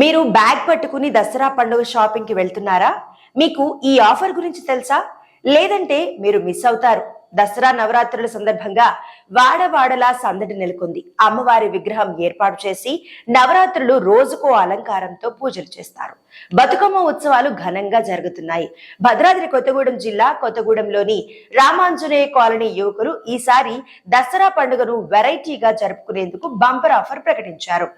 మీరు బ్యాగ్ పట్టుకుని దసరా పండుగ షాపింగ్ కి వెళ్తున్నారా? మీకు ఈ ఆఫర్ గురించి తెలుసా? లేదంటే మీరు మిస్ అవుతారు. దసరా నవరాత్రుల సందర్భంగా వాడవాడలా సందడి నెలకొంది. అమ్మవారి విగ్రహం ఏర్పాటు చేసి నవరాత్రులు రోజుకో అలంకారంతో పూజలు చేస్తారు. బతుకమ్మ ఉత్సవాలు ఘనంగా జరుగుతున్నాయి. భద్రాద్రి కొత్తగూడెం జిల్లా కొత్తగూడెంలోని రామాంజనేయ కాలనీ యువకులు ఈసారి దసరా పండుగను వెరైటీగా జరుపుకునేందుకు బంపర్ ఆఫర్ ప్రకటించారు.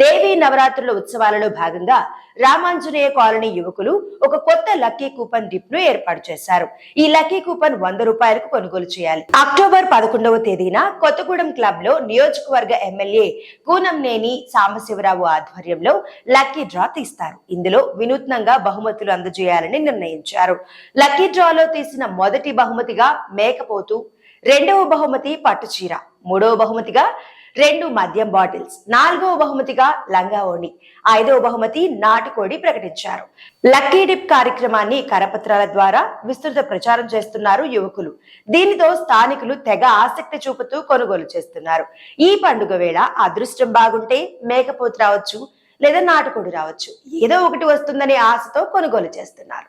దేవీ నవరాత్రుల ఉత్సవాలలో భాగంగా రామాంజనేయ కాలనీ యువకులు ఒక కొత్త లక్కీ కూపన్ డిప్ ను ఏర్పాటు చేశారు. ఈ లక్కీ కూపన్ 100 రూపాయలకు కొనుగోలు చేయాలి. అక్టోబర్ 11వ తేదీన కొత్తగూడెం క్లబ్ లో నియోజకవర్గ ఎమ్మెల్యే కూనంనేని సాంబశివరావు ఆధ్వర్యంలో లక్కీ డ్రా తీస్తారు. ఇందులో వినూత్నంగా బహుమతులు అందజేయాలని నిర్ణయించారు. లక్కీ డ్రాలో తీసిన మొదటి బహుమతిగా మేకపోతు, రెండవ బహుమతి పట్టుచీర, మూడవ బహుమతిగా 2 మద్యం బాటిల్స్, 4వ బహుమతిగా లంగా ఓణి, 5వ బహుమతి నాటుకోడి ప్రకటించారు. లక్కీ డిప్ కార్యక్రమాన్ని కరపత్రాల ద్వారా విస్తృత ప్రచారం చేస్తున్నారు యువకులు. దీనితో స్థానికులు తెగ ఆసక్తి చూపుతూ కొనుగోలు చేస్తున్నారు. ఈ పండుగ వేళ అదృష్టం బాగుంటే మేకపోతు రావచ్చు, లేదా నాటుకోడి రావచ్చు, ఏదో ఒకటి వస్తుందనే ఆశతో కొనుగోలు చేస్తున్నారు.